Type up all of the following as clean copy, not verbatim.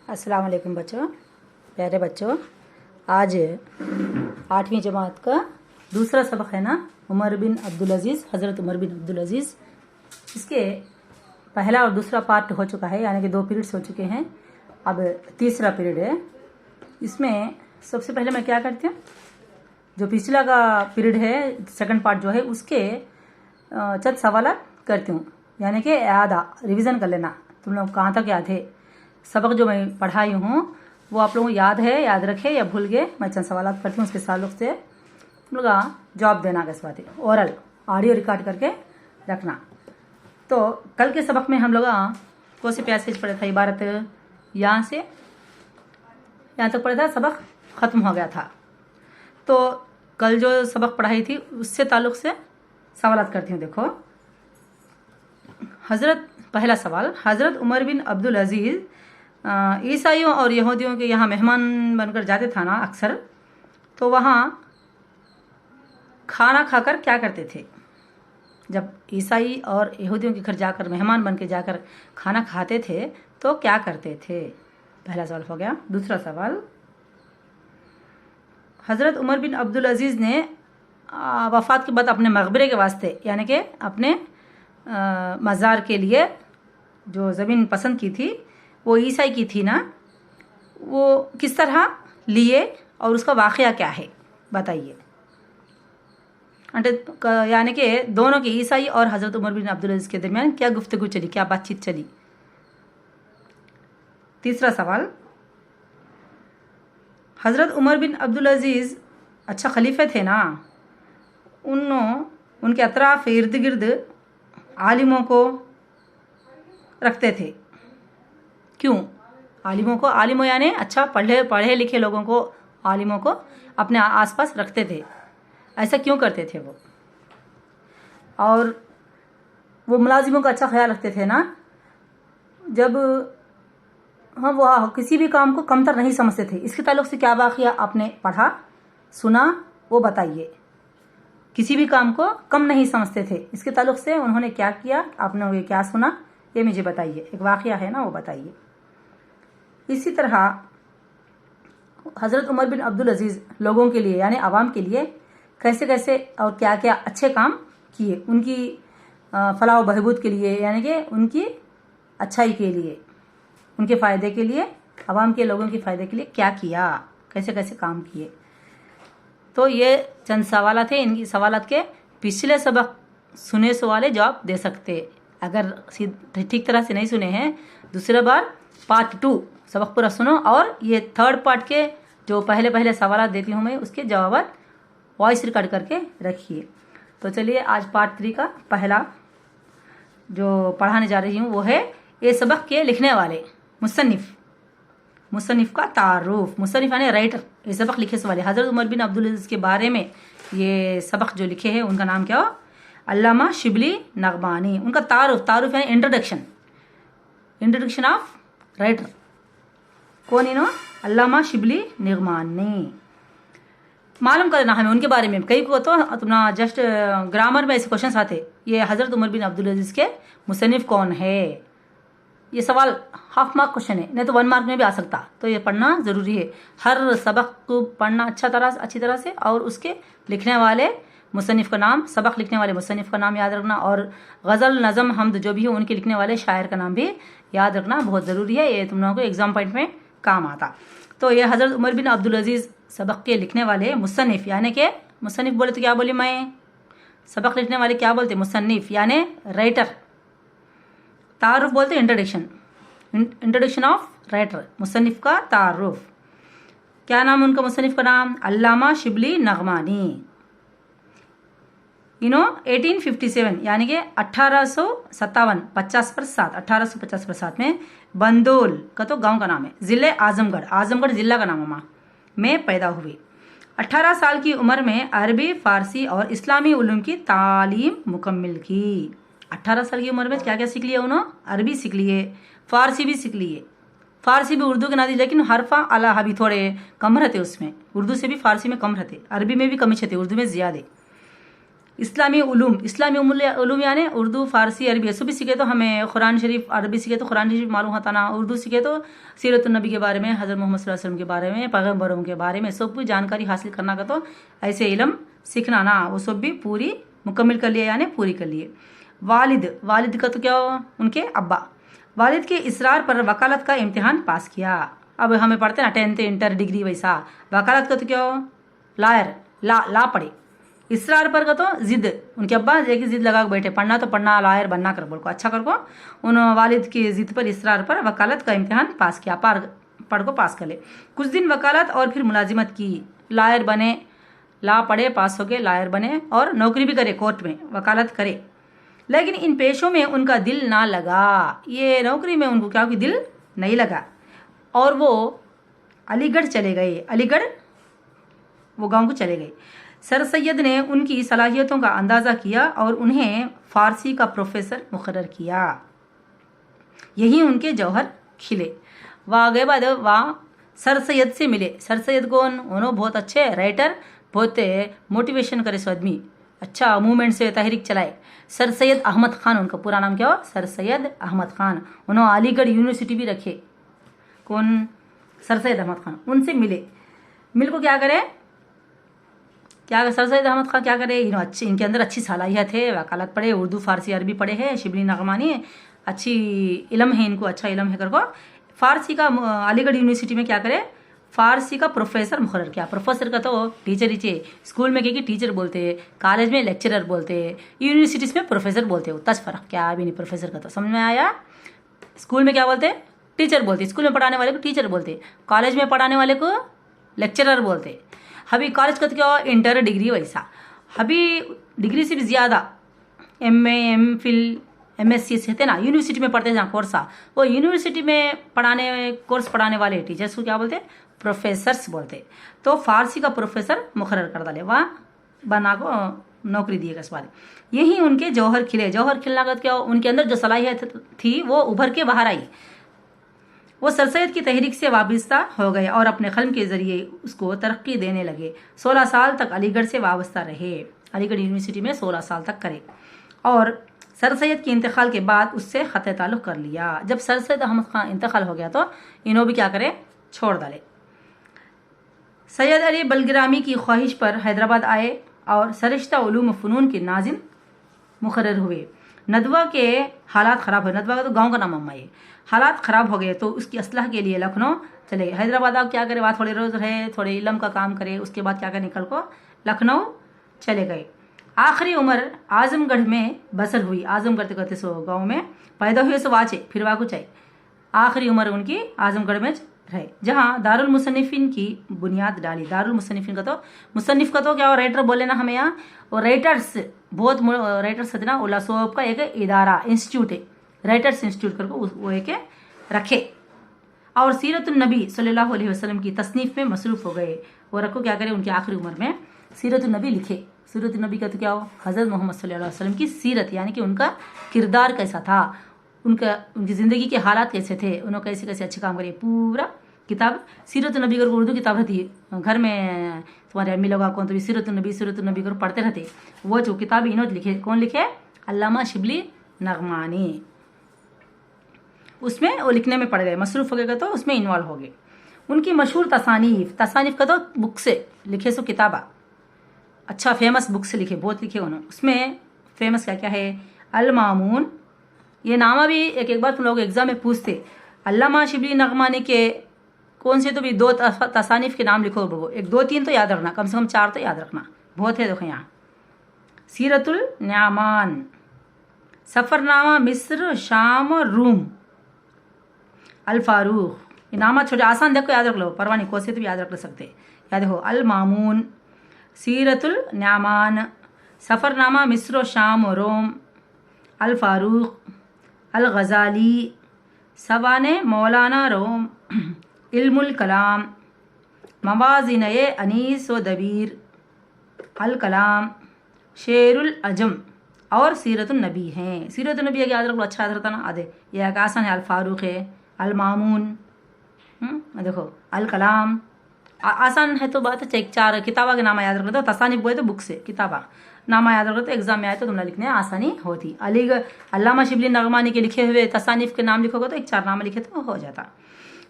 अस्सलाम वालेकुम बच्चों, प्यारे बच्चों। आज 8वीं जमात का दूसरा सबक है ना, उमर बिन अब्दुल अजीज़, हज़रत उमर बिन अब्दुल अजीज़। इसके पहला और दूसरा पार्ट हो चुका है, यानी कि 2 पीरियड्स हो चुके हैं। अब तीसरा पीरियड है। इसमें सबसे पहले मैं क्या करती हूँ, जो पिछला का पीरियड है सेकंड पार्ट जो है उसके चंद सवाल करती हूँ, यानी कि याद रिवीजन कर लेना तुम लोग कहाँ तक याद है। सबक जो मैं पढ़ाई हूँ वो आप लोगों को याद है, याद रखे या भूल गए। मैं चंद सवाल करती हूँ, उसके ताल्लुक से तुम लोग जवाब देना किस बात है, ओरल ऑडियो रिकॉर्ड करके रखना। तो कल के सबक में हम लोग कौन से पैसेज पढ़ा था, इबारत यहाँ से यहाँ तक पढ़ा था, सबक ख़त्म हो गया था। तो कल जो सबक पढ़ाई थी उससे ताल्लुक से सवाल करती हूँ। देखो, पहला सवाल, हज़रत उमर बिन अब्दुल अजीज़ ईसाइयों और यहूदियों के यहाँ मेहमान बनकर जाते था ना अक्सर, तो वहाँ खाना खाकर क्या करते थे? जब ईसाई और यहूदियों के घर जाकर मेहमान बन के जाकर खाना खाते थे तो क्या करते थे? पहला सवाल हो गया। दूसरा सवाल, हज़रत उमर बिन अब्दुल अजीज़ ने वफ़ात के बाद अपने मकबरे के वास्ते, यानी कि अपने मज़ार के लिए जो ज़मीन पसंद की थी वो ईसाई की थी ना, वो किस तरह लिए और उसका वाक़या क्या है बताइए। यानी कि दोनों के, ईसाई और हज़रत उमर बिन अब्दुल अजीज़ के दरमियान क्या गुफ्तगू चली, क्या बातचीत चली। तीसरा सवाल, हज़रत उमर बिन अब्दुल अजीज़ अच्छा खलीफे थे ना, उनके अतराफ़ इर्द गिर्द आलिमों को रखते थे, क्यों? आलिमों को, आलिमों यानी अच्छा पढ़े लिखे लोगों को, आलिमों को अपने आसपास रखते थे, ऐसा क्यों करते थे वो? और वो मुलाजिमों का अच्छा ख्याल रखते थे ना, जब वो किसी भी काम को कमतर नहीं समझते थे। इसके ताल्लुक से क्या वाक़या आपने पढ़ा सुना वो बताइए। किसी भी काम को कम नहीं समझते थे, इसके ताल्लुक से उन्होंने क्या किया, आपने ये क्या सुना, ये मुझे बताइए। एक वाक़या है ना, वो बताइए। इसी तरह हज़रत उमर बिन अब्दुल अजीज़ लोगों के लिए यानी आवाम के लिए कैसे कैसे और क्या क्या अच्छे काम किए, उनकी फलाह बहबूद के लिए, यानी कि उनकी अच्छाई के लिए, उनके फ़ायदे के लिए, आवाम के लोगों के फ़ायदे के लिए क्या किया, कैसे कैसे काम किए। तो ये चंद सवाल थे। इनकी सवालात के पिछले सबक सुने वाले जवाब दे सकते। अगर ठीक तरह से नहीं सुने हैं, दूसरा बार पार्ट 2 सबक पूरा सुनो, और ये थर्ड पार्ट के जो पहले सवाल देती हूँ मैं, उसके जवाब वॉइस रिकॉर्ड करके रखिए। तो चलिए, आज पार्ट 3 का पहला जो पढ़ाने जा रही हूँ वो है ये सबक के लिखने वाले मुसन्निफ का तारुफ। मुसन्निफ यानी राइटर, ये सबक लिखे वाले हज़रत उमर बिन अब्दुल अजीज़ के बारे में ये सबक जो लिखे हैं उनका नाम क्या हो? अल्लामा शिबली नगमानी। उनका तारुफ यानी इंट्रोडक्शन ऑफ राइटर। कौन इनो? अल्लामा शिबली नगमानी। मालूम करना हमें उनके बारे में। कई को तो अपना जस्ट ग्रामर में ऐसे क्वेश्चन आते, ये हज़रत उमर बिन अब्दुल अजीज़ के मुसन्निफ कौन है? ये सवाल हाफ मार्क क्वेश्चन है, नहीं तो 1 मार्क में भी आ सकता। तो ये पढ़ना ज़रूरी है, हर सबक को पढ़ना अच्छी तरह से, और उसके लिखने वाले मुसन्निफ का नाम, सबक लिखने वाले मुसन्निफ का नाम याद रखना, और गज़ल नज़म हमद जो भी हो उनके लिखने वाले शायर का नाम भी याद रखना बहुत ज़रूरी है। ये तुम लोगों को एग्जाम पॉइंट में काम आता। तो ये हज़रत उमर बिन अब्दुल अजीज़ सबक के लिखने वाले मुसन्निफ, यानी कि मुसन्निफ बोले तो क्या बोली मैं, सबक लिखने वाले क्या बोलते? मुसन्निफ यानी राइटर। तारुफ बोलते इंट्रोडक्शन ऑफ राइटर, मुसन्निफ का तारुफ। क्या नाम उनका मुसन्निफ का नाम? अल्लामा शिबली नगमानी। 1857 यानी कि 1857 1850 में बंदोल का तो गांव का नाम है, ज़िले आजमगढ़ जिला का नाम में पैदा हुए। 18 साल की उम्र में अरबी, फारसी और इस्लामी उलूम की तालीम मुकम्मिल की। 18 साल की उम्र में क्या क्या सीख लिया उन्होंने? अरबी सीख लिए, फारसी भी सीख लिए। फारसी भी उर्दू के नादी, लेकिन हरफा अला भी थोड़े कम रहते उसमें, उर्दू से भी फारसी में कम रहते, अरबी में भी कम रहते, उर्दू में ज़्यादा। इस्लामी उलूम यानी उर्दू, फारसी, अरबी ये सब भी सीखे तो हमें कुरान शरीफ, अरबी सीखे तो कुरान शरीफ मालूम होता ना, उर्दू सीखे तो सीरत नबी के बारे में, हज़रत मोहम्मद सल्लल्लाहु अलैहि वसल्लम के बारे में, पैगम्बरों के बारे में सब भी जानकारी हासिल करना का तो ऐसे इल्म सीखना ना, वो सब भी पूरी मुकम्मल कर लिए यानी पूरी कर लिए। वालिद का तो क्या हुआ, उनके अब्बा, वालिद के इसरार पर वकालत का इम्तिहान पास किया। अब हमें पढ़ते ना 10th इंटर डिग्री वैसा, वकालत का तो क्या हो, लायर, ला पढ़े। इसरार पर का तो जिद, उनके अब्बा एक जिद लगा के बैठे, पढ़ना तो पढ़ना, लायर बनना कर बोल को, अच्छा कर को, उन वालिद की जिद पर, इसरार पर वकालत का इम्तिहान पास किया, पढ़ को पास कर ले। कुछ दिन वकालत और फिर मुलाजिमत की, लायर बने, ला पढ़े, पास हो गए, लायर बने और नौकरी भी करे, कोर्ट में वकालत करे। लेकिन इन पेशों में उनका दिल ना लगा, ये नौकरी में उनको क्या दिल नहीं लगा और वो अलीगढ़ चले गए, अलीगढ़ वो गांव को चले गए। सर सैयद ने उनकी सलाहियतों का अंदाज़ा किया और उन्हें फारसी का प्रोफेसर मुकर्रर किया। यही उनके जौहर खिले। वहाँ गए बाद वहाँ सर सैयद से मिले। सर सैयद कौन, उन्होंने बहुत अच्छे राइटर, बहुत मोटिवेशन करे सो आदमी, अच्छा मूवमेंट से तहरीक चलाए। सर सैयद अहमद खान उनका पूरा नाम क्या हो, सर सैयद अहमद खान। उन्होंने अलीगढ़ यूनिवर्सिटी भी रखे, कौन, सर सैयद अहमद खान। उनसे मिल को क्या करे, सर सैयद अहमद खान क्या करे, अच्छी, इनके अंदर अच्छी सलाहियत है, वकालत पढ़े, उर्दू, फारसी, अरबी पढ़े हैं, शिबली नगमानी, अच्छी इल्म है इनको, अच्छा इल्म है कर को फारसी का अलीगढ़ यूनिवर्सिटी में क्या करे, फारसी का प्रोफेसर मुकर्रर किया। प्रोफेसर का तो टीचर ही, स्कूल में क्या टीचर बोलते, कॉलेज में लेक्चरर बोलते, यूनिवर्सिटीज में प्रोफेसर बोलते, उतना फर्क क्या भी नहीं। प्रोफेसर का तो समझ में आया, स्कूल में क्या बोलते, टीचर बोलते, स्कूल में पढ़ाने वाले को टीचर बोलते, कॉलेज में पढ़ाने वाले को लेक्चरर बोलते। अभी कॉलेज का तो क्या इंटर डिग्री वैसा, अभी डिग्री से भी ज़्यादा MA, MPhil, MSc से थे ना, यूनिवर्सिटी में पढ़ते जहाँ कोर्स, वो यूनिवर्सिटी में कोर्स पढ़ाने वाले टीचर्स को क्या बोलते, प्रोफेसर्स बोलते। तो फारसी का प्रोफेसर मुकर्रर कर डाले, वहाँ बना को नौकरी दिएगा इस बार। यही उनके जौहर खिले। जौहर खिलना का क्या, उनके अंदर जो सलाहियत थी वो उभर के बाहर आई। वो सर सैयद की तहरीक से वाबस्ता हो गए और अपने कलम के जरिए उसको तरक्की देने लगे। 16 साल तक अलीगढ़ से वाबस्ता रहे, अलीगढ़ यूनिवर्सिटी में 16 साल तक करे और सर सैयद के इंतकाल के बाद उससे ख़त ताल्लुक़ कर लिया। जब सर सैयद अहमद खान इंतकाल हो गया तो इन्हों भी क्या करे, छोड़ डाले। सैयद अली बलग्रामी की ख्वाहिश पर हैदराबाद आए और सरिश्ता उलूम फ़नून के नाज़िम मुकर्रर हुए। नदवा के हालात ख़राब हुए, नदवा का तो गांव का नाम अम्मा है, हालात ख़राब हो गए तो उसकी असलाह के लिए लखनऊ चले गए। हैदराबाद आप क्या करे, वहाँ थोड़े रोज़ रहे, थोड़े इल्म का काम करे, उसके बाद क्या करे, निकल को लखनऊ चले गए। आखिरी उम्र आजमगढ़ में बसर हुई। आजमगढ़ कहते सो गाँव में पैदा हुए सो वाचे, फिर वाकू चाहे आखिरी उम्र उनकी आजमगढ़ में रहे, जहाँ दारुल मुसन्निफिन की बुनियाद डाली। दारुल मुसन्निफिन का तो, मुसन्निफ का तो क्या राइटर बोले ना हमें यहाँ, और राइटर्स बहुत राइटर्स है ना, उल्ला सोब का एक इदारा, इंस्टीट्यूट है, राइटर्स इंस्टीट्यूट करके वो एक रखे। और सीरतुन नबी सल्लल्लाहु अलैहि वसल्लम की तसनीफ में मसरूफ़ हो गए। वो रखो क्या करे, उनकी आखिरी उम्र में सीरतुन नबी लिखे। सीरतुन नबी का तो क्या हो, हज़रत मोहम्मद सल्लल्लाहु अलैहि वसल्लम की सीरत, यानी कि उनका किरदार कैसा था, उनकी ज़िंदगी के हालात कैसे थे, उन्होंने कैसे कैसे अच्छे काम करे, पूरा किताब। सीरतुन नबी कर उर्दू किताब रहती है, घर में तुम्हारे अम्मी लोग कौन तो भी सीरतुन नबी कर पढ़ते रहते। वो जो किताब इन्होंने लिखे, कौन लिखे, अल्लामा शिबली नगमानी, उसमें वो लिखने में पड़ गए, मसरूफ़ हो गए तो उसमें इन्वॉल्व हो गए। उनकी मशहूर तसानीफ का तो बुक से लिखे सो किताबा, अच्छा फेमस बुक से लिखे, बहुत लिखे उन्होंने। उसमें फेमस क्या क्या है, अल मामून, ये नामा भी एक बार तुम लोग एग्जाम में पूछते, अल्लामा शिबली नगमानी के कौन से तो भी 2 तसानीफ के नाम लिखो, वो 1 2 3 तो याद रखना, कम से कम 4 तो याद रखना, बहुत है। देखो यहाँ सीरतुल न्यामान, सफ़रनामा मिस्र शाम रूम, अल फारूक, ये नामा छोटे आसान देखो याद रख लो, परवाह नहीं, कोई से तो भी याद रख सकते। याद देखो, अल मामून, सीरतुल न्यामान, सफ़रनामा मिस्र शाम रोम, अल फारूक, अल गज़ाली, सवाने मौलाना रोम, इल्मुल कलाम, मवाज़िन अनीस व दबीर, अल कलाम, शेरुल अजम और सीरतुन नबी हैं। सीरतुन नबी याद रख लो, अच्छा याद रहता ना। आधे ये एक आसान है, अल फारूक है, अल मामून, देखो अल कलाम आसान है तो बात है। 4 किताबा के नाम याद रख लो, तसानीफ बोले तो बुक से किताबा, नामा याद रखो तो एग्जाम में आए तो तुमने लिखने आसानी होती। अल्लामा शिबली नगमानी के लिखे हुए तसानीफ के नाम लिखोगे तो एक 4 नाम लिखे तो हो जाता।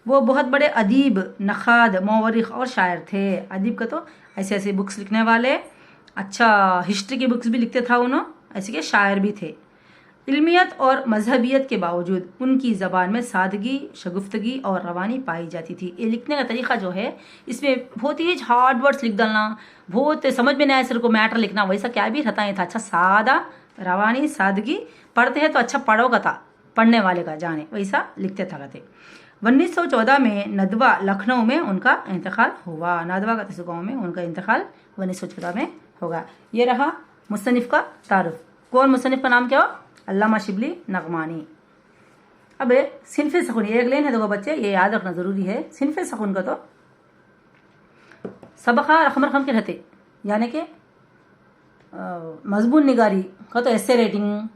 वो बहुत बड़े अदीब, नखाद, मौरिख और शायर थे। अदीब का तो ऐसे ऐसे बुक्स लिखने वाले, अच्छा हिस्ट्री की बुक्स भी लिखते था उन्होंने, ऐसे के शायर भी थे। इल्मियत और मजहबियत के बावजूद उनकी ज़बान में सादगी, शगुफ्तगी और रवानी पाई जाती थी। ये लिखने का तरीका जो है इसमें बहुत ही हार्ड वर्ड्स लिख डालना, बहुत समझ में नहीं आया सर को मैटर लिखना, वैसा क्या भी रहता ही था। अच्छा सादा, रवानी, सादगी, पढ़ते हैं तो अच्छा पढ़ोगा था, पढ़ने वाले का जाने, वैसा लिखते था कहते। 1914 में नदवा लखनऊ में उनका इंतकाल हुआ। नदवा का गाँव में उनका इंतकाल 1914 में होगा। ये रहा मुसन्निफ का तारुफ। कौन मुसन्निफ का नाम क्या हो? अल्लामा शिबली नगमानी। अब सिनफे सकुन, ये एक लाइन है देखो बच्चे, ये याद रखना जरूरी है। सिनफे सकुन का तो सबका रकम रकम के रहते, यानी कि मजबून निगारी का तो ऐसे रेटिंग,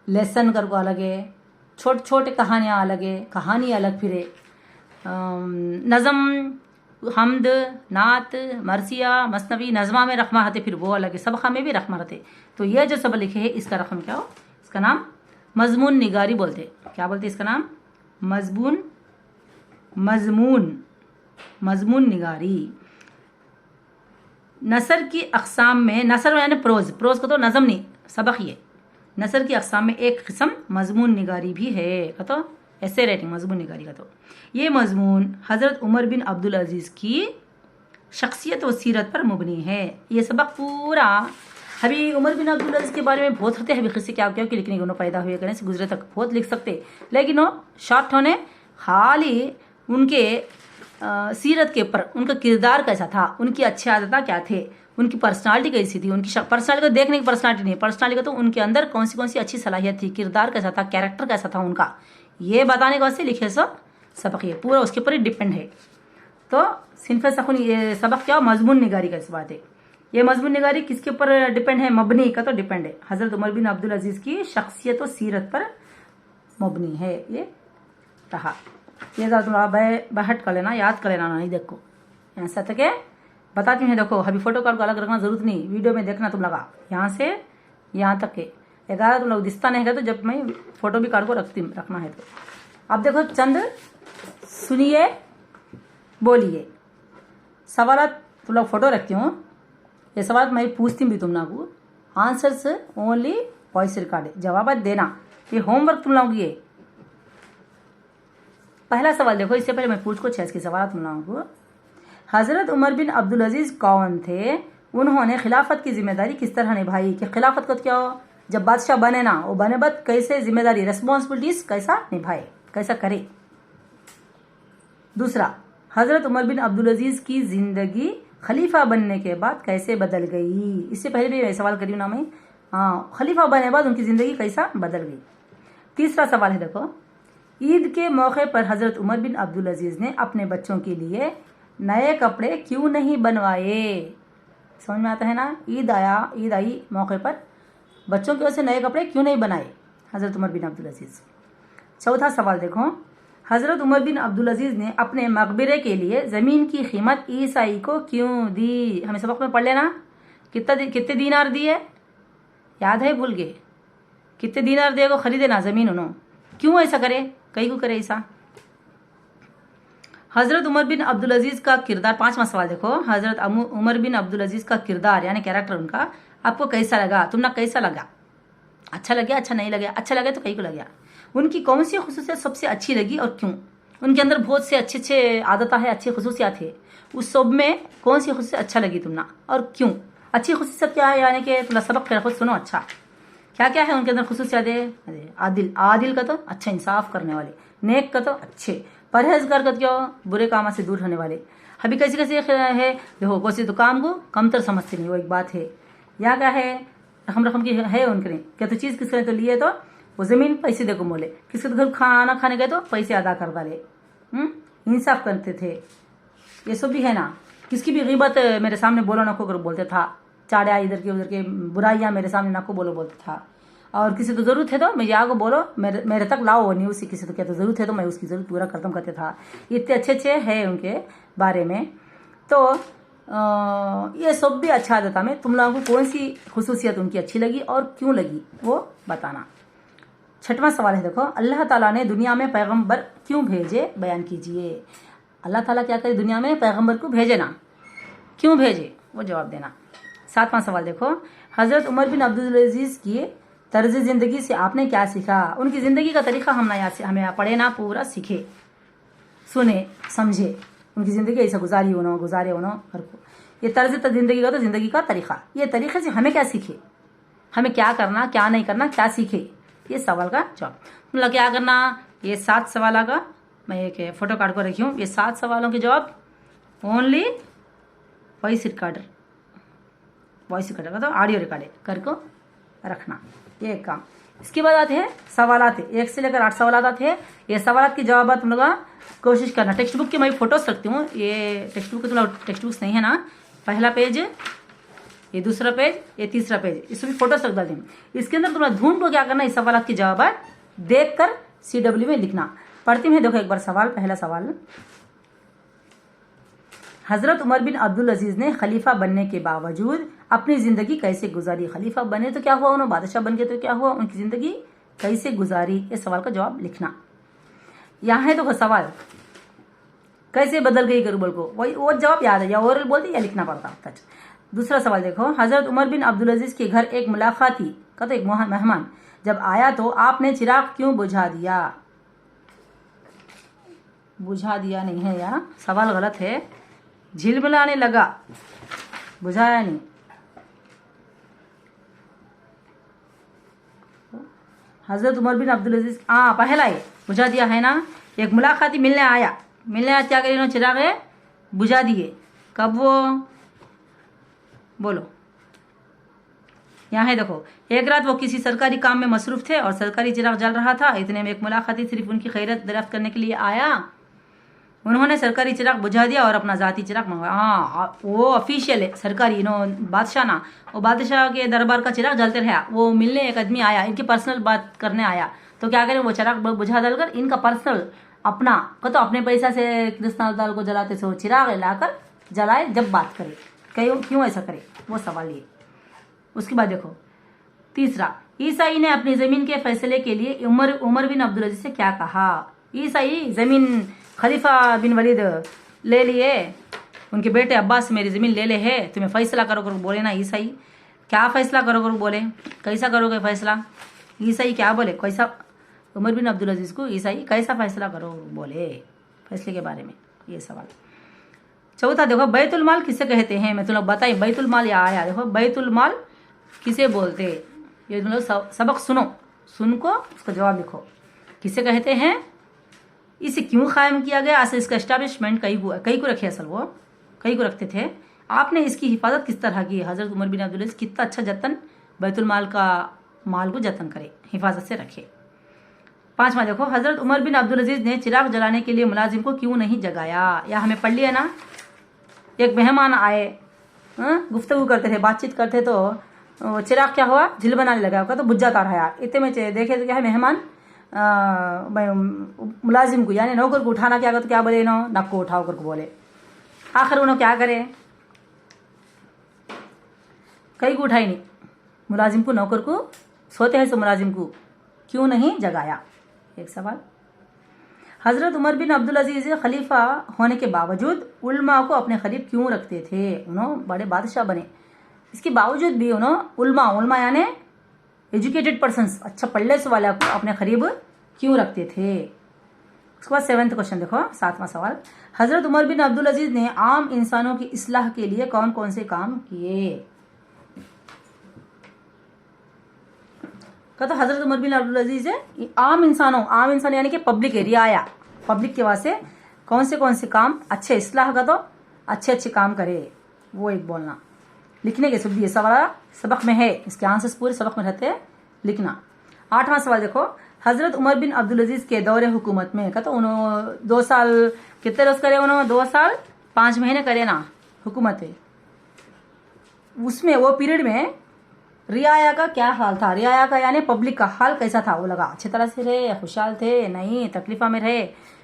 लेसन कर को अलग है, छोटे छोटे कहानियाँ अलग है, कहानी अलग फिरे, नज़म, हमद, नात, मरसिया, मसनवी, नज़मा में रकमा रहते, फिर वो अलग है, सबका में भी रकमा रहते। तो ये जो सब लिखे है इसका रकम क्या हो? इसका नाम मजमून निगारी बोलते। क्या बोलते इसका नाम? मजमून निगारी। नसर की अक़साम में, नसर यानी प्रोज को तो नज़म नहीं, सबक ही है। नसर की अक़साम में एक किस्म मजमून निगारी भी है का तो ऐसे रेटिंग मजमून निगारी का तो ये मजमून हज़रत उमर बिन अब्दुल अजीज़ की शख्सियत व सीरत पर मुबनी है। ये सबक पूरा अभी उमर बिन अब्दुल अजीज़ के बारे में बहुत होते हैं, अभी किसी क्या क्या लिखने को पैदा हुए करने से गुजरे तक बहुत लिख सकते, लेकिन वो शॉर्ट होने खाली उनके सीरत के ऊपर, उनका किरदार कैसा था, उनकी अच्छी आदतें क्या थे, उनकी पर्सनालिटी कैसी थी, उनकी पर्सनालिटी को देखने की पर्सनालिटी नहीं, पर्सनालिटी को तो उनके अंदर कौन सी अच्छी सलाहियत थी, किरदार कैसा था, कैरेक्टर कैसा था उनका, ये बताने के वास्ते लिखे सबक, ये पूरा उसके ऊपर ही डिपेंड है। तो सिनफ़े सकुन ये सबक क्या, मजमून निगारी का इस बात है। ये मजमून निगारी किसके ऊपर डिपेंड है? मबनी का तो डिपेंड है, हज़रत उमर बिन अब्दुल अजीज़ की शख्सियत और सीरत पर मबनी है। ये रहा, ये थोड़ा बहट कर लेना, याद कर लेना, नहीं देखो ऐसा तक है बताती हूँ। देखो अभी फोटो कार्ड को अलग रखना जरूरत नहीं, वीडियो में देखना तुम लगा यहाँ से यहाँ तक के 11 तुम लोग दिखता नहीं है तो जब मैं फोटो भी कार्ड को रखना है तो। अब देखो चंद सुनिए, बोलिए सवाल, तुम लोग फोटो रखती हूँ, ये सवाल मैं पूछती भी तुम लोग को, आंसर्स ओनली वॉइस रिकॉर्ड, जवाब देना, ये होमवर्क तुम लोग। ये पहला सवाल देखो, इससे पहले मैं पूछ को 6 के सवाल तुम लोगों को। हज़रत उमर बिन अब्दुल अजीज़ कौन थे? उन्होंने खिलाफत की जिम्मेदारी किस तरह निभाई? कि खिलाफत को क्या हो, जब बादशाह बने ना, वो बने बाद कैसे जिम्मेदारी, रेस्पॉन्सिबिलिटीज कैसा निभाए, कैसा करे। दूसरा, हज़रत उमर बिन अब्दुल अजीज़ की जिंदगी खलीफा बनने के बाद कैसे बदल गई? इससे पहले भी सवाल करी ना मैं, हाँ, खलीफा बनने के बाद उनकी जिंदगी कैसा बदल गई। तीसरा सवाल है देखो, ईद के मौके पर हज़रत उमर बिन अब्दुल अजीज़ ने अपने बच्चों के लिए नए कपड़े क्यों नहीं बनवाए? समझ में आता है ना, ईद आई मौके पर बच्चों की वजह से नए कपड़े क्यों नहीं बनाए हज़रत उमर बिन अब्दुल अजीज़। चौथा सवाल देखो, हज़रत उमर बिन अब्दुल अजीज़ ने अपने मकबरे के लिए ज़मीन की कीमत ईसाई को क्यों दी? हमें सबक में पढ़ लेना, कितने दीनार दिए, याद है भूल गए, कितने दीनार दिए को खरीदे ना ज़मीन उन्होंने, क्यों ऐसा करे, कहीं को करे ऐसा। हज़रत उमर बिन अब्दुल अजीज़ का किरदार, 5वां सवाल देखो, हज़रत उमर बिन अब्दुल अजीज़ का किरदार यानी कैरेक्टर उनका आपको कैसा लगा, तुमने कैसा लगा, अच्छा लगे, अच्छा नहीं लगे, अच्छा लगे तो कहीं को लगे, उनकी कौन सी खुसूसियत सबसे अच्छी लगी और क्यों? उनके अंदर बहुत से अच्छे आदतें हैं, अच्छी खुसूसियात है, उस सब में कौन सी खुसूसियत अच्छा लगी तुमने और क्यों? अच्छी खुसूसियत क्या है, यानी कि तुम सबक फिर खुद सुनो, अच्छा क्या क्या है उनके अंदर खुसूसियत है? आदिल का तो अच्छा इंसाफ करने वाले, नेक का तो अच्छे, परहेजगार का क्या, बुरे कामों से दूर रहने वाले। अभी कैसे कैसे है देखो, कोई तो काम को कमतर समझते नहीं, वो एक बात है। या क्या है, रकम की है उनके, क्या तो चीज़ किसके तो लिए तो वो ज़मीन पैसे देखो मोले, किसके तो घर खाना खाने गए तो पैसे अदा कर डाले, इंसाफ करते थे, ये सब भी है ना। किसकी भी ग़ीबत मेरे सामने बोलो ना को बोलते था, चाड़िया इधर के उधर के बुराइयाँ मेरे सामने ना को बोलो बोलता था, और किसी तो ज़रूरत है तो मैं यहाँ को बोलो मेरे तक लाओ वो न्यूज़, किसी तो क्या तो ज़रूरत है तो मैं उसकी ज़रूरत पूरा खत्म करते था। इतने अच्छे है उनके बारे में। तो ये सब भी अच्छा देता। मैं तुम लोगों को कौन सी खुसूसियत उनकी अच्छी लगी और क्यों लगी वो बताना। छठवां सवाल है, देखो, अल्लाह ताला ने दुनिया में पैगंबर क्यों भेजे, बयान कीजिए। अल्लाह ताला क्या करे, दुनिया में पैगंबर को भेजे ना, क्यों भेजे वो जवाब देना। सातवां सवाल देखो, हजरत उमर बिन अब्दुल अजीज की तर्ज जिंदगी से आपने क्या सीखा। उनकी जिंदगी का तरीका हमें पढ़े ना, पूरा सीखे, सुने, समझे। उनकी जिंदगी ऐसा गुजारे होना हर को। ये तर्ज जिंदगी का तो जिंदगी का तरीका, ये तरीके से हमें क्या सीखे, हमें क्या करना क्या नहीं करना, क्या सीखे, ये सवाल का जवाब। मतलब क्या करना, ये 7 सवाल का मैं एक फोटो कार्ड को रखी हूँ। ये 7 सवालों के जवाब ओनली वॉइस रिकॉर्डर का तो ऑडियो रिकॉर्ड करके रखना, ये एक काम। इसके बाद आते हैं सवालात, 1 से लेकर 8 सवाल आते हैं। ये सवालात के जवाब तुम लोग कोशिश करना। टेक्स्ट बुक के मैं फोटोज रखती हूँ। ये टेक्स्ट बुक, तुम लोग टेक्स्ट बुक्स नहीं है ना, पहला पेज, ये दूसरा पेज, ये तीसरा पेज, इसमें भी फोटोज रख डालती हूँ। इसके अंदर तुम लोग ढूंढ को क्या करना, इस सवाल के जवाब देख कर CW में लिखना। पढ़ती हूँ, देखो एक बार सवाल। पहला सवाल, हजरत उमर बिन अब्दुल अजीज ने खलीफा बनने के बावजूद अपनी जिंदगी कैसे गुजारी। खलीफा बने तो क्या हुआ, उन्होंने बादशाह बन के तो क्या हुआ, उनकी जिंदगी कैसे गुजारी, इस सवाल का जवाब लिखना। यहाँ है तो सवाल, कैसे बदल गई गरूबल को, वही वो जवाब याद है, या ओरल बोलती या लिखना पड़ता। दूसरा सवाल देखो, हजरत उमर बिन अब्दुल अजीज के घर एक मुलाकाती का तो एक मेहमान जब आया तो आपने चिराग क्यों बुझा दिया। बुझा दिया नहीं है, यहाँ सवाल गलत है, झिलमिलाने लगा, बुझाया नहीं। हजरत उमर बिन अब्दुल अजीज, पहला है बुझा दिया है ना। एक मुलाकाती मिलने आया क्या करिए, चिराग बुझा दिए। कब वो, बोलो। यहाँ है देखो, एक रात वो किसी सरकारी काम में मसरूफ थे और सरकारी चिराग जल रहा था। इतने में एक मुलाकाती सिर्फ उनकी खैरियत दरियाफ्त करने के लिए आया। उन्होंने सरकारी चिराग बुझा दिया और अपना जाती चिराग मंगवाया। वो ऑफिशियल है, सरकारी बादशाह ना, वो बादशाह के दरबार का चिराग जलते रहा। वो मिलने एक आदमी आया, इनकी पर्सनल बात करने आया, तो क्या करें, वो चिराग बुझा डालकर इनका पर्सनल अपना तो अपने पैसा से कृष्ण दाल को जलाते से वो चिराग लाकर जलाए जब बात करे। क्यों ऐसा करे, वो सवाल ये। उसके बाद देखो तीसरा, ईसाई ने अपनी जमीन के फैसले के लिए उमर बिन अब्दुल अजीज से क्या कहा। ईसाई जमीन खलीफा बिन वलीद ले लिए, उनके बेटे अब्बास से मेरी ज़मीन ले ले है, तुम्हें फैसला करो बोले ना। ईसाई क्या फैसला करो बोले, कैसा करोगे फैसला, ईसाई क्या बोले, कैसा, उमर बिन अब्दुल अजीज को ईसाई कैसा फैसला करो बोले फैसले के बारे में, ये सवाल। चौथा देखो, बैतुल माल किसे कहते हैं, मैं तुम लोग बताइए। बैतुल माल यहाँ आया, देखो बैतुल माल किसे बोलते, ये तुम लोग सबक सुन को उसका जवाब लिखो। किसे कहते हैं, इसे क्यों कायम किया गया, असल इसका एस्टैब्लिशमेंट कई को रखे, असल वो कई को रखते थे। आपने इसकी हिफाजत किस तरह की, हजरत उमर बिन अब्दुल अजीज कितना अच्छा जतन बैतुल माल का माल को जतन करे, हिफाजत से रखे। पांचवा देखो, हजरत उमर बिन अब्दुल अजीज ने चिराग जलाने के लिए मुलाजिम को क्यों नहीं जगाया। या हमें पढ़ लिया ना, एक मेहमान आए, गुफ्तगू करते थे, बातचीत करते, तो चिराग क्या हुआ, झिल बनाने लगा, तो बुझ जाता रहा। इतने में देखे तो क्या है, मेहमान मुलाजिम को यानी नौकर को उठाना क्या तो क्या बोले, नक को उठाओ करके बोले। आखिर उन्होंने क्या करे, कई को उठाई नहीं, मुलाजिम को, नौकर को, सोते हैं सो मुलाजिम को क्यों नहीं जगाया, एक सवाल। हजरत उमर बिन अब्दुल अजीज खलीफा होने के बावजूद उल्मा को अपने करीब क्यों रखते थे, उन्होंने बड़े बादशाह बने, इसके बावजूद भी उन्होंने उल्मा यानी एजुकेटेड पर्सन्स, अच्छा पढ़ने वाला को अपने करीब क्यों रखते थे। उसके बाद 7वां क्वेश्चन देखो, 7वां सवाल, हजरत उमर बिन अब्दुल अजीज ने आम इंसानों की इस्लाह के लिए कौन कौन से काम किए। तो हजरत उमर बिन अब्दुल अजीज आम इंसान यानी कि पब्लिक एरिया आया, पब्लिक के वास्ते कौन से काम अच्छे इस्लाह का तो अच्छे काम करे, वो एक बोलना। लिखने के शुद्ध ये सवाल सबक में है, इसके आंसर्स पूरे सबक में रहते हैं, लिखना। 8वां सवाल देखो, हजरत उमर बिन अब्दुल अजीज के दौरे हुकूमत में तो उन्होंने 2 साल कितने रोज करे, उन्होंने 2 साल 5 महीने करे ना हुकूमत है। उसमें वो पीरियड में रियाया का क्या हाल था, रियाया का यानी पब्लिक का हाल कैसा था, वो लगा अच्छी तरह से रहे, खुशहाल थे, नहीं तकलीफा में रहे,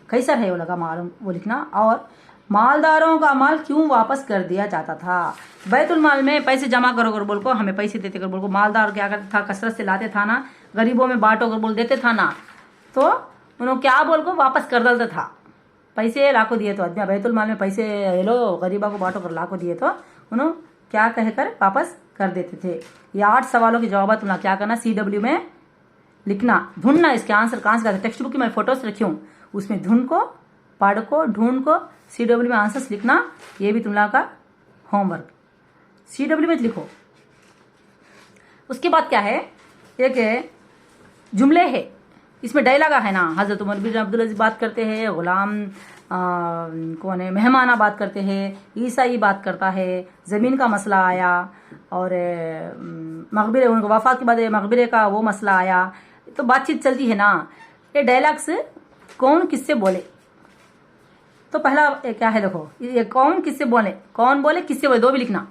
कैसा रहे वो लगा मालूम, वो लिखना। और मालदारों का माल क्यों वापस कर दिया जाता था? बैतुल माल में पैसे जमा करो कर बोल को, हमें पैसे देते कर बोल को, मालदार क्या करता था, कसरत से लाते था ना, गरीबों में बांटो कर बोल देते था ना, तो उन्होंने क्या बोल को वापस कर डालता था। पैसे लाखों दिए तो आदमी बैतुल माल में पैसे ये लो गरीबा को बांटो कर लाखों दिए तो उन्होंने क्या कहकर वापस कर देते थे। ये 8 सवालों के जवाब तुम्हें क्या करना, CW में लिखना, ढूंढना इसके आंसर कहाँ से। टेक्स्ट बुक की मैं फोटोस रखी हूँ, उसमें ढूंढ को, पढ़ को, ढूंढ को CW में आंसर्स लिखना। ये भी तुम लोगों का होमवर्क, CW में लिखो। उसके बाद क्या है, एक जुमले है, इसमें डायलॉग है ना, हजरत उमर बिन अब्दुल अजीज बात करते हैं, गुलाम कौन है, मेहमाना बात करते हैं, ईसाई बात करता है, ज़मीन का मसला आया, और मकबरे उनके वफात के बाद मकबरे का वो मसला आया, तो बातचीत चलती है ना। ये डायलॉग्स कौन किससे बोले, तो पहला क्या है देखो, ये कौन किससे बोले, कौन बोले किससे बोले, दो भी लिखना,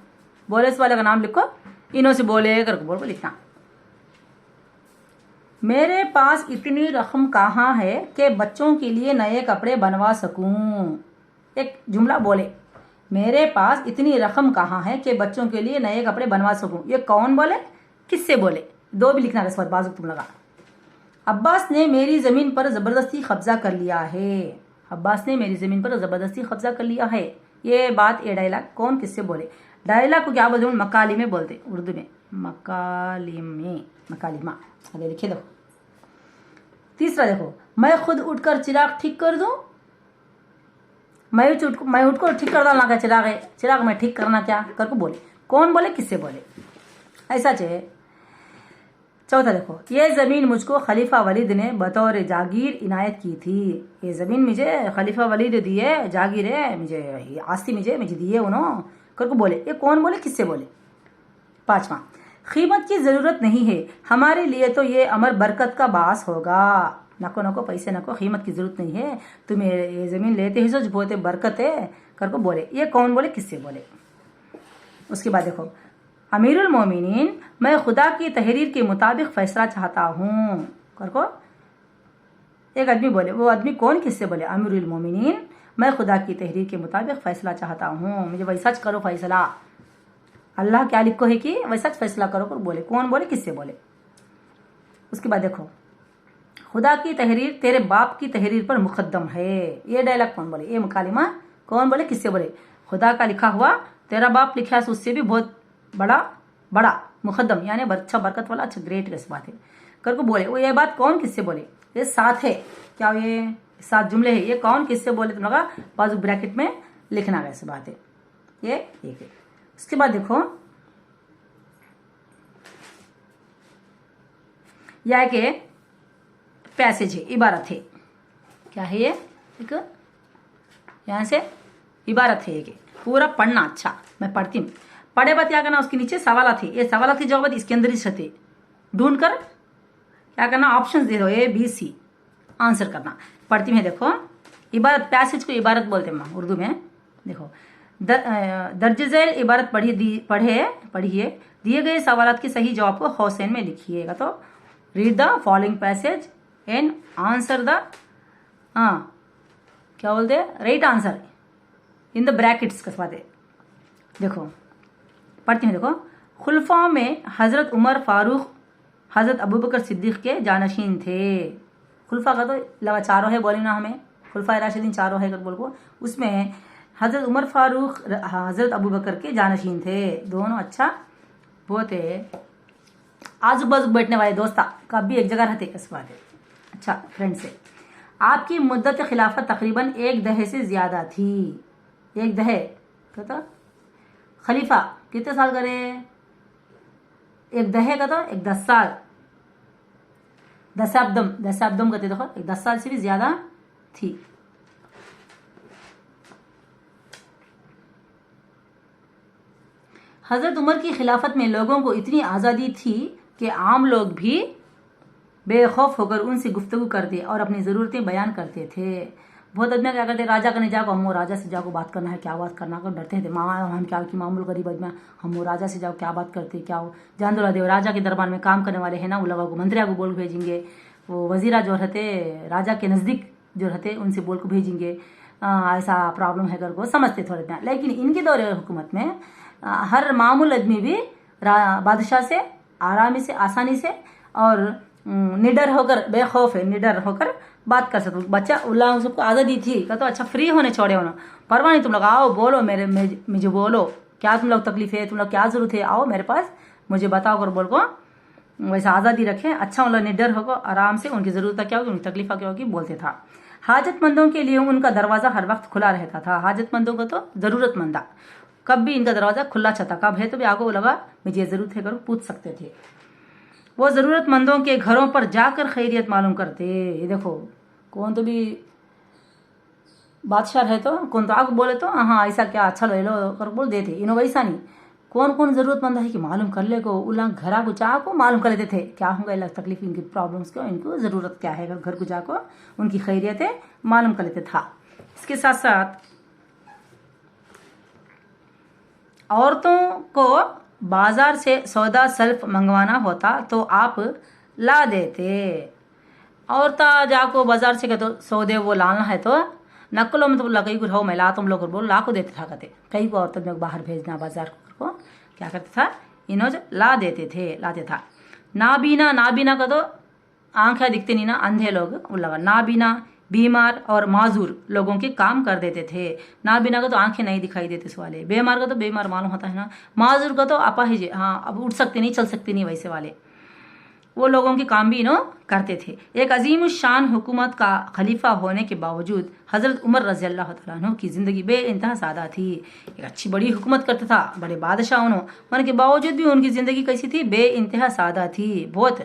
बोले वाले का नाम लिखो, इन्हों से बोले करके बोल को लिखना। मेरे पास इतनी रकम कहाँ है कि बच्चों के लिए नए कपड़े बनवा सकूं। एक जुमला बोले, मेरे पास इतनी रकम कहाँ है कि बच्चों के लिए नए कपड़े बनवा सकूं। ये कौन बोले किससे बोले, दो भी लिखना। इस बाजू तुम लगा, अब्बास ने मेरी जमीन पर जबरदस्ती कब्जा कर लिया है। अब्बास ने मेरी जमीन पर जबरदस्ती कब्जा कर लिया है। ये बात, ये डायलॉग कौन किससे बोले। डायलॉग को क्या बोलते हैं, मकाली में बोलते उर्दू में, मकालिमा। अरे लिखे दो। तीसरा देखो, मैं खुद उठकर चिराग ठीक कर दूं। मैं उठकर ठीक कर डालना क्या, चिराग है, चिराग मैं ठीक करना क्या कर को बोले, कौन बोले किससे बोले, ऐसा चाहिए। चौथा देखो, ये जमीन मुझको खलीफा वलीद ने बतौर जागीर इनायत की थी। ये जमीन मुझे खलीफा वलीद दिए, जागीर है मुझे, आस्ती मुझे दिए उन्होंने कर को बोले। ये कौन बोले किससे बोले। पांचवा, कीमत की जरूरत नहीं है, हमारे लिए तो ये अमर बरकत का बास होगा। नको नको पैसे नको, कीमत की जरूरत नहीं है, तुम्हें ये जमीन लेते ही सोच बहुत बरकत है कर को बोले। ये कौन बोले किससे बोले। उसके बाद देखो, अमीरुल मोमिनीन, मैं खुदा की तहरीर के मुताबिक फैसला चाहता हूँ कर को एक आदमी बोले। वो आदमी कौन किससे बोले, अमीरुल मोमिनीन, मैं खुदा की तहरीर के मुताबिक फैसला चाहता हूँ, मुझे वैसा करो फैसला। अल्लाह क्या लिखो है कि वैसा फैसला करो कर बोले, कौन बोले किससे बोले। उसके बाद देखो, खुदा की तहरीर तेरे बाप की तहरीर पर मुकद्दम है। ये डायलॉग कौन बोले, ये मुकालिमा कौन बोले किससे बोले। खुदा का लिखा हुआ तेरा बाप लिखा है, उससे भी बहुत बड़ा मुकद्दम, यानी अच्छा बरकत वाला, अच्छा ग्रेट इस बात है कर को बोले। वो ये बात कौन किससे बोले। ये 7 है, क्या ये 7 जुमले है, ये कौन किससे बोले तुम लोग बाजू ब्रैकेट में लिखना है, ऐसी बात है। ये एक है। उसके बाद देखो, यह के पैसेज है, इबारत है, क्या है ये, एक यहां से इबारत है, ये पूरा पढ़ना। अच्छा मैं पढ़ती हूँ, पढ़े बात क्या करना, उसके नीचे सवाल थे, ये सवाल के जवाब इसके अंदर ही रहते, ढूंढ कर क्या करना, ऑप्शन दे दो ABC, आंसर करना। पढ़ती हूँ देखो, इबारत, पैसेज को इबारत बोलते हैं उर्दू में। देखो, दर्ज झैल इबारत पढ़िए, दिए गए सवालात के सही जवाब को हौसैन में लिखिएगा। तो read the following passage and answer the, क्या बोलते हैं, right answer in the brackets का बात है। देखो पढ़ती हूँ, देखो, खुलफा में हजरत उमर फारूक हजरत अबू बकर सिद्दीक के जानशीन थे। खुलफा का तो लगा चारों है, बोली ना हमें, खुलफा राशिदीन चारों है कर बोल को, उसमें हजरत उमर फारूक हजरत अबू बकर के जानशीन थे दोनों। अच्छा बहुत है, आजू बाजू बैठने वाले दोस्ता कभी एक जगह रहते इस बात है। अच्छा फ्रेंड से, आपकी मुद्दत खिलाफत तकरीबन 1 दहे से ज्यादा थी। 1 दहे कहता, खलीफा कितने साल करे, 1 दहे का तो 10 साल, दशाब्दम कहते, देखो 10 साल से भी ज्यादा थी। हजरत उमर की खिलाफत में लोगों को इतनी आज़ादी थी कि आम लोग भी बेखौफ होकर उनसे गुफ्तगू करते और अपनी ज़रूरतें बयान करते थे। बहुत आदमी क्या करते, राजा का नहीं जाओ, हम वो राजा से जाओ बात करना है, क्या बात करना कर डरते थे। हम क्या कि मामूल गरीब आदमी, हम वो राजा से जाओ क्या बात करते, क्या हो जान दो देव, राजा के दरबार में काम करने वाले हैं ना, वो लोगों को मंत्रिया को बोल भेजेंगे, वो वजीरा जो रहते राजा के नज़दीक जो रहते उनसे बोल को भेजेंगे ऐसा प्रॉब्लम है घर को समझते थोड़े इतना। लेकिन इनके दौरे हुकूमत में हर मामूल आदमी भी बादशाह से आरामी से आसानी से और निडर होकर बेखौफ है निडर होकर बात कर सकते। बच्चा उल्लाह सबको आज़ादी थी का तो अच्छा फ्री होने छोड़े होना परवाह नहीं, तुम लोग आओ बोलो मेरे मुझे बोलो क्या तुम लोग तकलीफ है, तुम लोग क्या जरूरत है, आओ मेरे पास मुझे बताओ कर बोल को वैसा आज़ादी रखें। अच्छा उन लोग निडर होकर आराम से उनकी ज़रूरत क्या होगी उनकी तकलीफ क्या होगी बोलते था। हाजतमंदों के लिए उनका दरवाज़ा हर वक्त खुला रहता था। हाजतमंदों का तो ज़रूरतमंदा कब भी इनका दरवाज़ा खुला था, कब है तो भी आगो लगा मुझे ज़रूरत है करो पूछ सकते थे। वो ज़रूरतमंदों के घरों पर जाकर खैरियत मालूम करते। ये देखो कौन तो भी बादशाह है तो कौन तो आग बोले तो हाँ ऐसा क्या अच्छा ले लो कर बोल देते। इनो वैसा नहीं, कौन कौन ज़रूरतमंद है कि मालूम कर ले को उल्ला घरा को जा को मालूम कर लेते थे क्या होगा अलग तकलीफ इनकी प्रॉब्लम्स को इनको ज़रूरत क्या है घर को जा को उनकी खैरियतें मालूम कर लेते था। इसके साथ साथ औरतों को बाजार से सौदा सल्फ मंगवाना होता तो आप ला देते। औरता जाको बाजार से कहते सौदे वो लाना है तो नकलो में तो बोला कई को रहो मैं ला तुम लोग बोल ला को देते था कहते कई को औरत में बाहर भेजना बाजार को क्या करते था इन्हों ला देते था। नाबीना का तो आंखें दिखते नहीं ना अंधे लोग वो लगा नाबीना बीमार और माजूर लोगों के काम कर देते थे। नाबीना का तो आंखें नहीं दिखाई देते इस वाले, बीमार का तो बीमार मालूम होता है ना, माजूर का तो अपाहिज हाँ अब उठ सकते नहीं चल सकते नहीं वैसे वाले वो लोगों के काम भी इन्हों करते थे। एक अजीम शान हुकूमत का खलीफा होने के बावजूद हज़रत उमर रज़ी अल्लाह तआला अन्हु की ज़िंदगी बेइंतहा सादा थी। एक अच्छी बड़ी हुकूमत करता था बड़े बादशाह होने के बावजूद भी उनकी ज़िंदगी कैसी थी बेइंतहा सादा थी। बहुत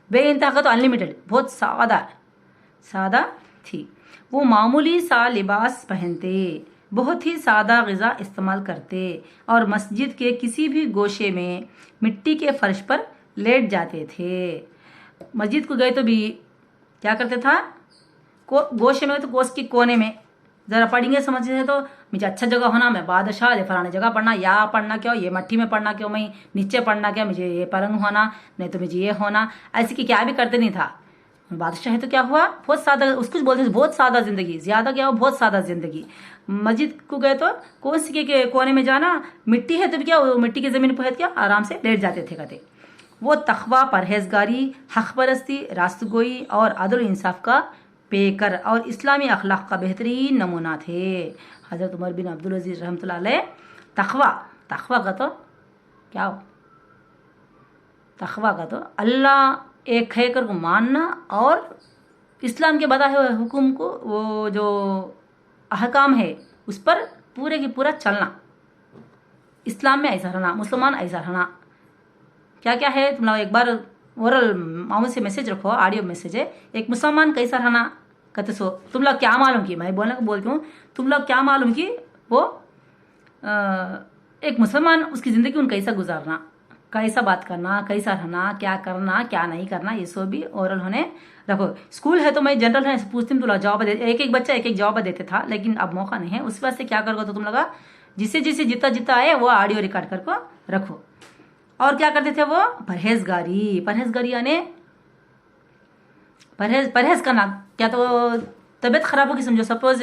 बेइंतहा का तो अनलिमिटेड बहुत सादा थी। वो मामूली सा लिबास पहनते, बहुत ही सादा ग़िज़ा इस्तेमाल करते और मस्जिद के किसी भी गोशे में मिट्टी के फर्श पर लेट जाते थे। मस्जिद को गए तो भी क्या करते था गोशे में तो गोश के कोने में ज़रा पढ़ेंगे समझते थे तो मुझे अच्छा जगह होना मैं बादशाह ये फलाने जगह पढ़ना या पढ़ना क्यों ये मट्टी में पढ़ना क्यों मैं नीचे पढ़ना क्या मुझे ये पलंग होना नहीं तो मुझे ये होना ऐसे कि क्या भी करते नहीं था। बादशाह है तो क्या हुआ बहुत सादा उसको बोलते थे बहुत सादा जिंदगी ज्यादा क्या हो बहुत सादा जिंदगी। मस्जिद को गए तो कौन सी के कोने में जाना मिट्टी है तो भी क्या मिट्टी की जमीन पर क्या आराम से लेट जाते थे कहते। वो तखवा परहेजगारी हक परस्ती रास्तगोई और अदल इंसाफ का पेकर और इस्लामी अखलाक का बेहतरीन नमूना थे। हज़रत उमर बिन अब्दुल अजीज रहमतुल्लाह अलैह तखवा का तो क्या हो तखवा का तो अल्लाह एक है कर को मानना और इस्लाम के बताए हुए हुक्म को वो जो अहकाम है उस पर पूरे की पूरा चलना, इस्लाम में ऐसा रहना मुसलमान ऐसा रहना। क्या क्या है तुम लोग एक बार ओरल मामूल से मैसेज रखो ऑडियो मैसेज है एक मुसलमान कैसा रहना कहते सो तुम लोग क्या मालूम की मैं बोलने को बोलती हूँ तुम लोग क्या मालूम की वो एक मुसलमान उसकी ज़िंदगी उन कैसा गुजारना कैसा बात करना कैसा रहना क्या करना क्या नहीं करना ये सब भी ओरल होने रखो। स्कूल है तो मैं जनरल है पूछती हूँ तुम लोग जवाब दे एक बच्चा एक जवाब देते था लेकिन अब मौका नहीं है उस वास्ते क्या करोगे तो तुम लोग जिसे जितना आए वो ऑडियो रिकॉर्ड करके रखो। और क्या करते थे वो परहेजगारी यानी परहेज करना। क्या तो तबीयत खराब होगी समझो सपोज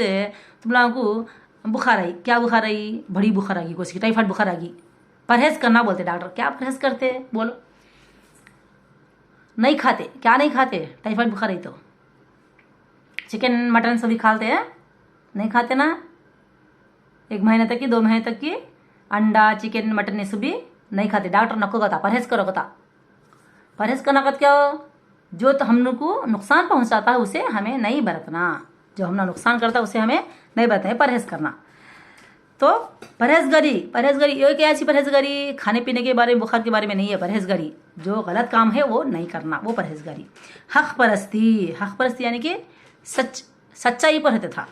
तुम लोगों को बुखार आई क्या बुखार आई बड़ी बुखार आ गई कोई टाइफाइड बुखार आ गई परहेज करना बोलते डॉक्टर क्या परहेज करते बोलो नहीं खाते क्या नहीं खाते टाइफाइड बुखार आई तो चिकन मटन सभी खाते हैं नहीं खाते ना 1 महीने तक की 2 महीने तक की अंडा चिकन मटन ये सभी नहीं खाते डॉक्टर नको कहता परहेज करो कहता परहेज करना कहता क्या जो तो हम लोग को नुकसान पहुंचाता है उसे हमें नहीं बरतना जो हमें नुकसान करता है उसे हमें नहीं बरतना है परहेज करना। तो परहेजगारी एक ऐसी परहेजगारी खाने पीने के बारे में बुखार के बारे में नहीं है परहेजगारी जो गलत काम है वो नहीं करना वो परहेजगारी। हक परस्ती यानी कि सच्चाई पर रहता था।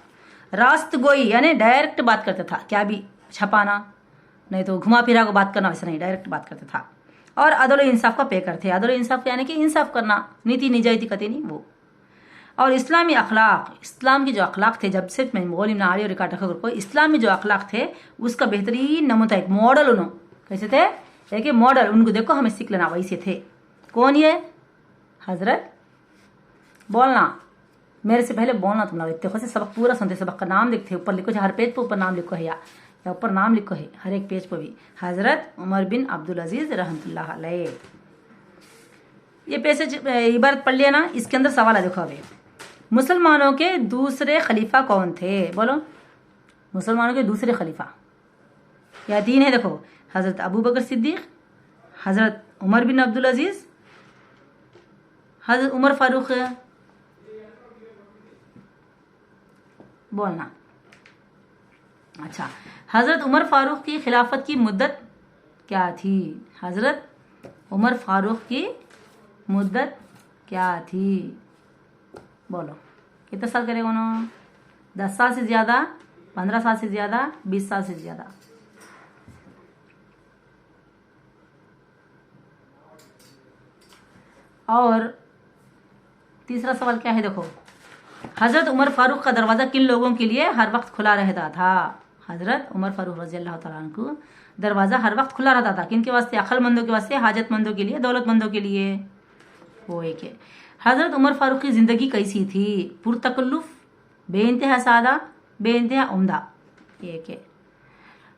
रास्तगोई यानी डायरेक्ट बात करता था क्या भी छपाना नहीं तो घुमा फिरा को बात करना वैसा नहीं डायरेक्ट बात करता था। और अदल इंसाफ का पे करते अदल इंसाफ यानी कि इंसाफ करना नीति निजायती कहते नहीं वो। और इस्लामी अखलाक इस्लाम के जो अखलाक थे जब से मैं मोल आडियो रिकॉर्ड रखा को इस्लाम में जो अखलाक थे उसका बेहतरीन नमूना एक मॉडल उन्होंने कैसे थे एक मॉडल उनको देखो हमें सीख लेना वैसे थे। कौन ये हजरत बोलना मेरे से पहले बोलना तुम लोग इतने से सबक पूरा सुनते, सबक का नाम लिखते, ऊपर लिखो, हर पेज पे ऊपर नाम लिखो है, या ऊपर नाम लिखो है हर एक पेज पर भी, हजरत उमर बिन अब्दुल अजीज रहमतुल्लाह अलैह। ये पैसेज इबारत पढ़ लिया ना, इसके अंदर सवाल है, देखो अभी मुसलमानों के दूसरे खलीफा कौन थे, बोलो मुसलमानों के दूसरे खलीफा या 3 है, देखो हजरत अबू बकर सिद्दीक, हजरत उमर बिन अब्दुल अजीज, हजरत उमर फारूक। बोलना। अच्छा, हजरत उमर फारूक की खिलाफत की मुद्दत क्या थी, हजरत उमर फारूक की मुद्दत क्या थी, बोलो कितने साल करेगा उन्होंने, 10 साल से ज्यादा, 15 साल से ज्यादा, 20 साल से ज्यादा। और तीसरा सवाल क्या है, देखो हजरत उमर फारूक का दरवाजा किन लोगों के लिए हर वक्त खुला रहता था, हजरत उमर फारूक रजी अल्लाह तआला अन्हु दरवाजा हर वक्त खुला रहता था, किन के वास्ते, अक्लमंदों के वास्ते, हाजतमंदों के लिए, दौलतमंदों के लिए। वो एक है। हजरत उमर फारूक की जिंदगी कैसी थी, पुरतकल्लुफ, बेइंतहा सादा, बेइंतहा उम्दा। एक है।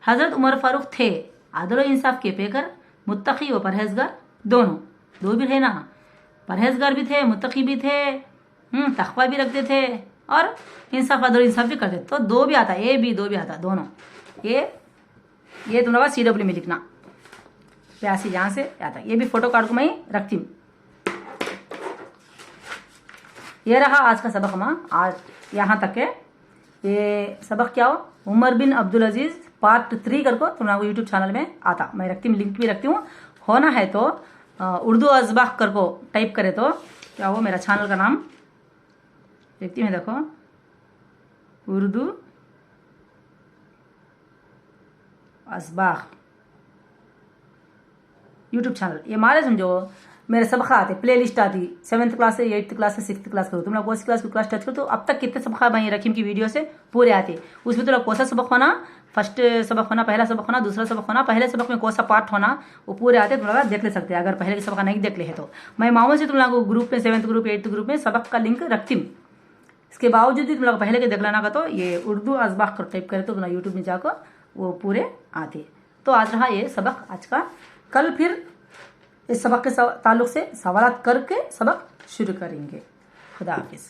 हजरत उमर फारूक थे आदल इंसाफ के पेकर, मुत्तकी व परहेजगार, दोनों, दो भी है ना, परहेजगार भी थे, मुत्तकी भी थे, तकवा भी रखते थे और इंसाफ आदल इंसाफ भी करते थे, तो 2 भी आता, ए भी 2 भी आता, दोनों। ये तुम लोग CW में लिखना, प्यासी जहां से आता, ये भी फोटो कार्ड को मैं रखती हूँ। ये रहा आज का सबक हमारा, आज यहाँ तक है। ये सबक क्या हो, उमर बिन अब्दुल अजीज पार्ट 3 करको तुम लोग यूट्यूब चैनल में आता, मैं रखती हूँ, लिंक भी रखती हूँ। होना है तो उर्दू अजबाह करको टाइप करे तो क्या हो, मेरा चैनल का नाम लिखती हूँ, देखो उर्दू असबाह यूट्यूब चैनल। ये मारे समझो मेरे सबक आते, प्ले लिस्ट आती, 7th क्लास से 8th क्लास से 6th क्लास करो, तुम लोग कौन सी क्लास को क्लास टच करो तो अब तक कितने सबक मैं रखीम की वीडियो से पूरे आते, उसमें तुम लोग कौन सा सबक होना, फर्स्ट सबक होना, पहला सबक होना, दूसरा सबक होना, पहले सबक में कौन सा पार्ट होना, वो पूरे आते, तुम लोग देख ले सकते हैं। अगर पहले के सबक नहीं देख ले है तो मैं मामूल से तुम लोग ग्रुप में 7th ग्रुप 8th ग्रुप में सबक का लिंक रखती हूँ। इसके बावजूद भी तुम लोग पहले के देख लेना का, तो ये उर्दू अजबाह कर टाइप करे तो तुम यूट्यूब में जाकर वो पूरे आते। तो आज रहा ये सबक आज का, कल फिर इस सबक के ताल्लुक से सवालात करके सबक शुरू करेंगे। खुदा हाफिज।